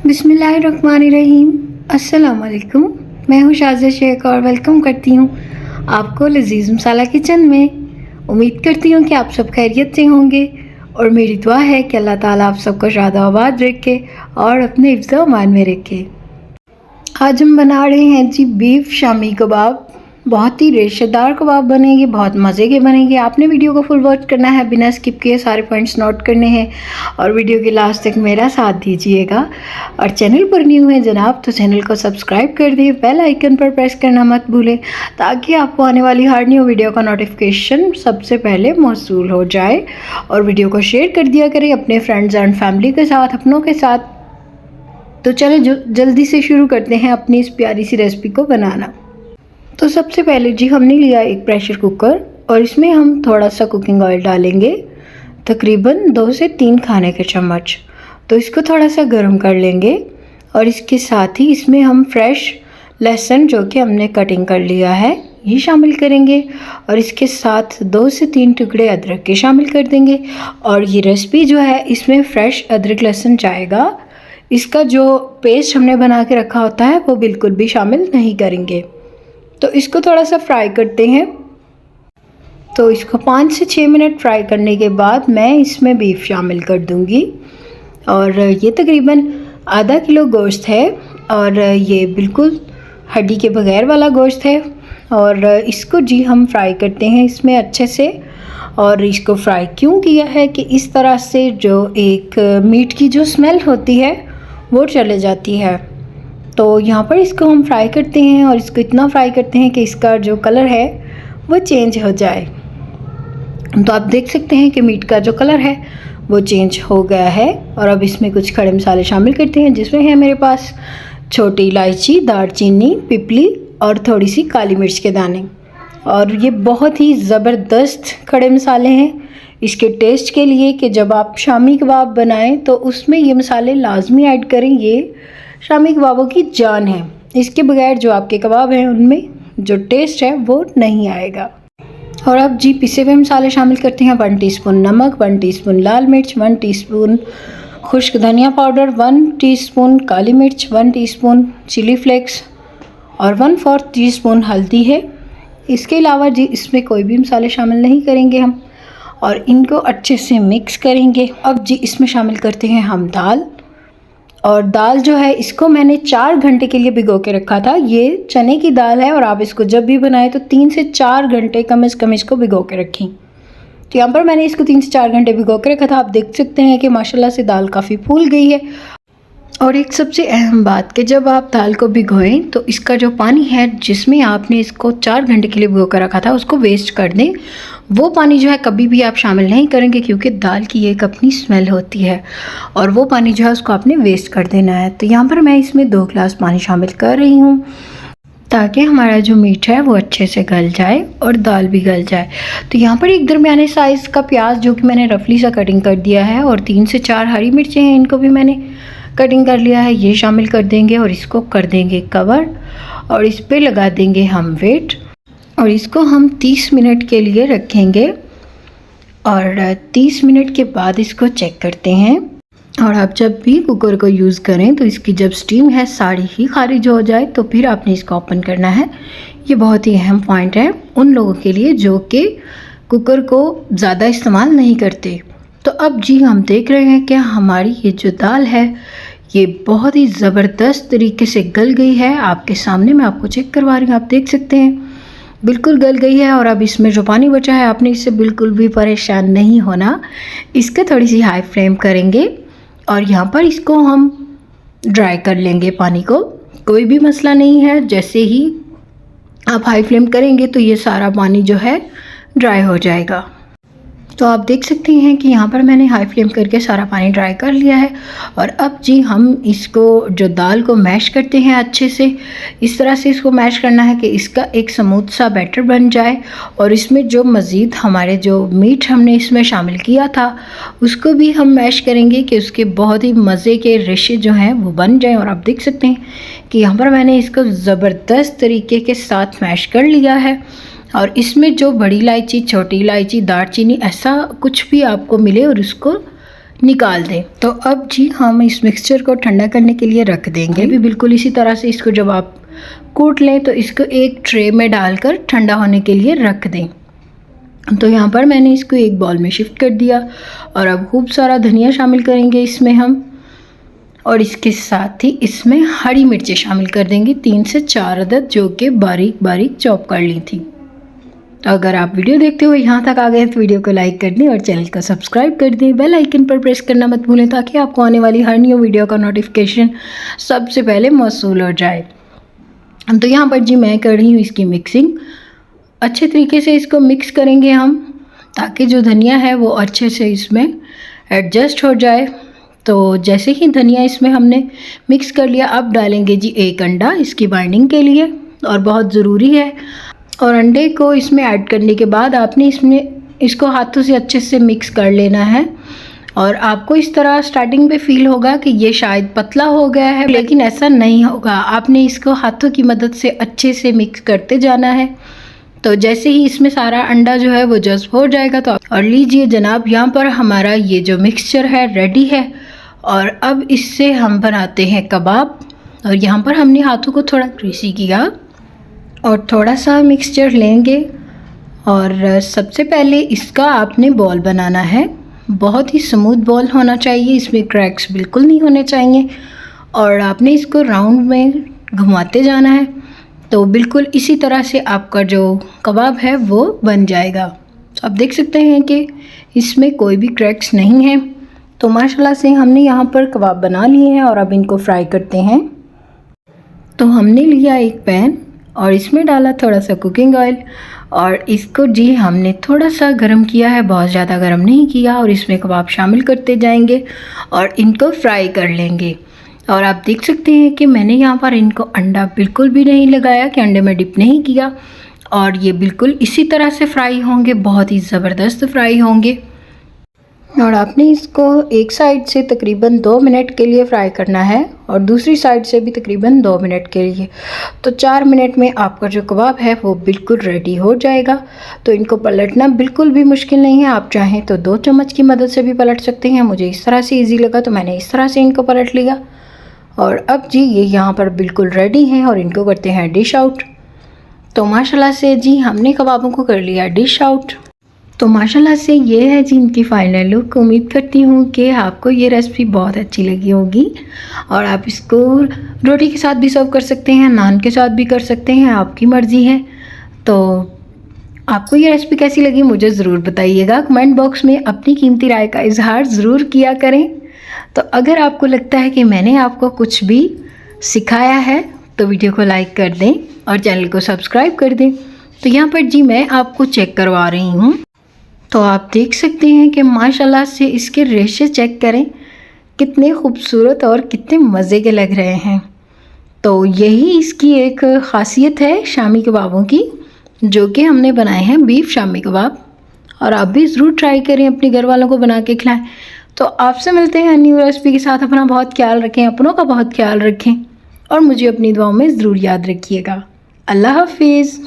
बिस्मिल्लाहिर्रहमानिर्रहीम। अस्सलाम वालेकुम। मैं हूँ शाज़िया शेख और वेलकम करती हूँ आपको लजीज़ मसाला किचन में। उम्मीद करती हूँ कि आप सब खैरियत से होंगे और मेरी दुआ है कि अल्लाह ताला आप सबको शाद आबाद रखे और अपने हिफ्ज़ व अमान में रखे। आज हम बना रहे हैं जी बीफ शामी कबाब। बहुत ही रेशेदार कबाब बनेंगे, बहुत मज़े के बनेंगे। आपने वीडियो को फुल वॉच करना है, बिना स्किप किए सारे पॉइंट्स नोट करने हैं और वीडियो के लास्ट तक मेरा साथ दीजिएगा। और चैनल पर न्यू है जनाब तो चैनल को सब्सक्राइब कर दिए, बेल आइकन पर प्रेस करना मत भूलें ताकि आपको आने वाली हर न्यू वीडियो का नोटिफिकेशन सबसे पहले मौसूल हो जाए। और वीडियो को शेयर कर दिया करें अपने फ्रेंड्स एंड फैमिली के साथ, अपनों के साथ। तो चले जल्दी से शुरू करते हैं अपनी इस प्यारी सी रेसिपी को बनाना। तो सबसे पहले जी हमने लिया एक प्रेशर कुकर और इसमें हम थोड़ा सा कुकिंग ऑयल डालेंगे, तकरीबन 2 से 3 खाने के चम्मच। तो इसको थोड़ा सा गर्म कर लेंगे और इसके साथ ही इसमें हम फ्रेश लहसुन जो कि हमने कटिंग कर लिया है ये शामिल करेंगे और इसके साथ 2 से 3 टुकड़े अदरक के शामिल कर देंगे। और ये रेसिपी जो है इसमें फ्रेश अदरक लहसुन जाएगा, इसका जो पेस्ट हमने बना के रखा होता है वो बिल्कुल भी शामिल नहीं करेंगे। तो इसको थोड़ा सा फ्राई करते हैं। तो इसको 5 से 6 मिनट फ्राई करने के बाद मैं इसमें बीफ शामिल कर दूंगी। और ये तकरीबन आधा किलो गोश्त है और ये बिल्कुल हड्डी के बगैर वाला गोश्त है। और इसको जी हम फ्राई करते हैं इसमें अच्छे से। और इसको फ्राई क्यों किया है कि इस तरह से जो एक मीट की जो स्मेल होती है वो चले जाती है। तो यहाँ पर इसको हम फ्राई करते हैं और इसको इतना फ्राई करते हैं कि इसका जो कलर है वो चेंज हो जाए। तो आप देख सकते हैं कि मीट का जो कलर है वो चेंज हो गया है। और अब इसमें कुछ खड़े मसाले शामिल करते हैं जिसमें है मेरे पास छोटी इलायची, दालचीनी, पिपली और थोड़ी सी काली मिर्च के दाने। और ये बहुत ही ज़बरदस्त खड़े मसाले हैं इसके टेस्ट के लिए कि जब आप शामी कबाब बनाएं तो उसमें ये मसाले लाजमी ऐड करें। ये शामी कबाबों की जान है, इसके बगैर जो आपके कबाब हैं उनमें जो टेस्ट है वो नहीं आएगा। और अब जी पिसे हुए मसाले शामिल करते हैं। 1 टीस्पून नमक, 1 टीस्पून लाल मिर्च, 1 टीस्पून खुश्क धनिया पाउडर, 1 टीस्पून काली मिर्च, 1 टीस्पून चिली फ्लेक्स और 1/4 टीस्पून हल्दी है। इसके अलावा जी इसमें कोई भी मसाले शामिल नहीं करेंगे हम और इनको अच्छे से मिक्स करेंगे। अब जी इसमें शामिल करते हैं हम दाल। और दाल जो है इसको मैंने 4 घंटे के लिए भिगो के रखा था। ये चने की दाल है और आप इसको जब भी बनाएं तो 3 से 4 घंटे कम से कम इसको भिगो के रखें। तो यहाँ पर मैंने इसको 3 से 4 घंटे भिगो के रखा था। आप देख सकते हैं कि माशाल्लाह से दाल काफ़ी फूल गई है। और एक सबसे अहम बात कि जब आप दाल को भिगोएं तो इसका जो पानी है जिसमें आपने इसको 4 घंटे के लिए भिगो कर रखा था उसको वेस्ट कर दें। वो पानी जो है कभी भी आप शामिल नहीं करेंगे क्योंकि दाल की एक अपनी स्मेल होती है और वो पानी जो है उसको आपने वेस्ट कर देना है। तो यहाँ पर मैं इसमें 2 गिलास पानी शामिल कर रही हूँ ताकि हमारा जो मीट है वो अच्छे से गल जाए और दाल भी गल जाए। तो यहाँ पर एक दरमियाने साइज़ का प्याज जो कि मैंने रफली सा कटिंग कर दिया है और 3 से 4 हरी मिर्चें हैं, इनको भी मैंने कटिंग कर लिया है, ये शामिल कर देंगे और इसको कर देंगे कवर और इस पे लगा देंगे हम वेट और इसको हम 30 मिनट के लिए रखेंगे। और 30 मिनट के बाद इसको चेक करते हैं। और आप जब भी कुकर को यूज़ करें तो इसकी जब स्टीम है सारी ही खारिज हो जाए तो फिर आपने इसको ओपन करना है। ये बहुत ही अहम पॉइंट है उन लोगों के लिए जो कि कुकर को ज़्यादा इस्तेमाल नहीं करते। तो अब जी हम देख रहे हैं कि हमारी ये जो दाल है ये बहुत ही ज़बरदस्त तरीके से गल गई है। आपके सामने मैं आपको चेक करवा रही हूँ, आप देख सकते हैं बिल्कुल गल गई है। और अब इसमें जो पानी बचा है आपने इससे बिल्कुल भी परेशान नहीं होना, इसका थोड़ी सी हाई फ्लेम करेंगे और यहाँ पर इसको हम ड्राई कर लेंगे पानी को। कोई भी मसला नहीं है, जैसे ही आप हाई फ्लेम करेंगे तो ये सारा पानी जो है ड्राई हो जाएगा। तो आप देख सकते हैं कि यहाँ पर मैंने हाई फ्लेम करके सारा पानी ड्राई कर लिया है। और अब जी हम इसको जो दाल को मैश करते हैं अच्छे से, इस तरह से इसको मैश करना है कि इसका एक स्मूथ सा बैटर बन जाए और इसमें जो मज़ीद हमारे जो मीट हमने इसमें शामिल किया था उसको भी हम मैश करेंगे कि उसके बहुत ही मज़े के रेशे जो हैं वो बन जाएँ। और आप देख सकते हैं कि यहाँ पर मैंने इसको ज़बरदस्त तरीके के साथ मैश कर लिया है। और इसमें जो बड़ी इलायची, छोटी इलायची, दालचीनी ऐसा कुछ भी आपको मिले और उसको निकाल दें। तो अब जी हम इस मिक्सचर को ठंडा करने के लिए रख देंगे। भी बिल्कुल इसी तरह से इसको जब आप कूट लें तो इसको एक ट्रे में डालकर ठंडा होने के लिए रख दें। तो यहाँ पर मैंने इसको एक बाउल में शिफ्ट कर दिया और अब खूब सारा धनिया शामिल करेंगे इसमें हम, और इसके साथ ही इसमें हरी मिर्चें शामिल कर देंगे 3 से 4 अदद, जो कि बारीक बारीक चॉप कर ली थी। तो अगर आप वीडियो देखते हुए यहाँ तक आ गए तो वीडियो को लाइक कर दें और चैनल को सब्सक्राइब कर दें। बेल आइकन पर प्रेस करना मत भूलें ताकि आपको आने वाली हर न्यू वीडियो का नोटिफिकेशन सबसे पहले मौसूल हो जाए। तो यहाँ पर जी मैं कर रही हूँ इसकी मिक्सिंग। अच्छे तरीके से इसको मिक्स करेंगे हम ताकि जो धनिया है वो अच्छे से इसमें एडजस्ट हो जाए। तो जैसे ही धनिया इसमें हमने मिक्स कर लिया, अब डालेंगे जी एक अंडा इसकी बाइंडिंग के लिए, और बहुत ज़रूरी है। और अंडे को इसमें ऐड करने के बाद आपने इसको हाथों से अच्छे से मिक्स कर लेना है। और आपको इस तरह स्टार्टिंग पे फील होगा कि ये शायद पतला हो गया है, लेकिन ऐसा नहीं होगा। आपने इसको हाथों की मदद से अच्छे से मिक्स करते जाना है। तो जैसे ही इसमें सारा अंडा जो है वो जज्ब हो जाएगा तो और लीजिए जनाब, यहाँ पर हमारा ये जो मिक्सचर है रेडी है। और अब इससे हम बनाते हैं कबाब। और यहाँ पर हमने हाथों को थोड़ा ग्रीसी किया और थोड़ा सा मिक्सचर लेंगे और सबसे पहले इसका आपने बॉल बनाना है। बहुत ही स्मूथ बॉल होना चाहिए, इसमें क्रैक्स बिल्कुल नहीं होने चाहिए। और आपने इसको राउंड में घुमाते जाना है। तो बिल्कुल इसी तरह से आपका जो कबाब है वो बन जाएगा। तो आप देख सकते हैं कि इसमें कोई भी क्रैक्स नहीं है। तो माशाल्लाह से हमने यहाँ पर कबाब बना लिए हैं और अब इनको फ्राई करते हैं। तो हमने लिया एक पैन और इसमें डाला थोड़ा सा कुकिंग ऑयल और इसको जी हमने थोड़ा सा गर्म किया है, बहुत ज़्यादा गर्म नहीं किया। और इसमें कबाब शामिल करते जाएंगे और इनको फ्राई कर लेंगे। और आप देख सकते हैं कि मैंने यहाँ पर इनको अंडा बिल्कुल भी नहीं लगाया, कि अंडे में डिप नहीं किया। और ये बिल्कुल इसी तरह से फ्राई होंगे, बहुत ही ज़बरदस्त फ्राई होंगे। और आपने इसको एक साइड से तकरीबन 2 मिनट के लिए फ्राई करना है और दूसरी साइड से भी तकरीबन 2 मिनट के लिए। तो 4 मिनट में आपका जो कबाब है वो बिल्कुल रेडी हो जाएगा। तो इनको पलटना बिल्कुल भी मुश्किल नहीं है, आप चाहें तो 2 चम्मच की मदद से भी पलट सकते हैं। मुझे इस तरह से ईजी लगा तो मैंने इस तरह से इनको पलट लिया। और अब जी ये यहाँ पर बिल्कुल रेडी हैं और इनको करते हैं डिश आउट। तो माशाल्लाह से जी हमने कबाबों को कर लिया डिश आउट। तो माशाल्लाह से ये है जी इनकी फ़ाइनल लुक। उम्मीद करती हूँ कि आपको ये रेसिपी बहुत अच्छी लगी होगी। और आप इसको रोटी के साथ भी सर्व कर सकते हैं, नान के साथ भी कर सकते हैं, आपकी मर्ज़ी है। तो आपको ये रेसिपी कैसी लगी मुझे ज़रूर बताइएगा। कमेंट बॉक्स में अपनी कीमती राय का इजहार ज़रूर किया करें। तो अगर आपको लगता है कि मैंने आपको कुछ भी सिखाया है तो वीडियो को लाइक कर दें और चैनल को सब्सक्राइब कर दें। तो यहाँ पर जी मैं आपको चेक करवा रही हूँ। तो आप देख सकते हैं कि माशाल्लाह से इसके रेशे चेक करें, कितने खूबसूरत और कितने मज़े के लग रहे हैं। तो यही इसकी एक ख़ासियत है शामी कबाबों की, जो कि हमने बनाए हैं बीफ शामी कबाब। और आप भी ज़रूर ट्राई करें, अपने घर वालों को बना के खिलाएं। तो आपसे मिलते हैं न्यू रेसिपी के साथ। अपना बहुत ख्याल रखें, अपनों का बहुत ख्याल रखें और मुझे अपनी दुआओं में ज़रूर याद रखिएगा। अल्लाह हाफिज़।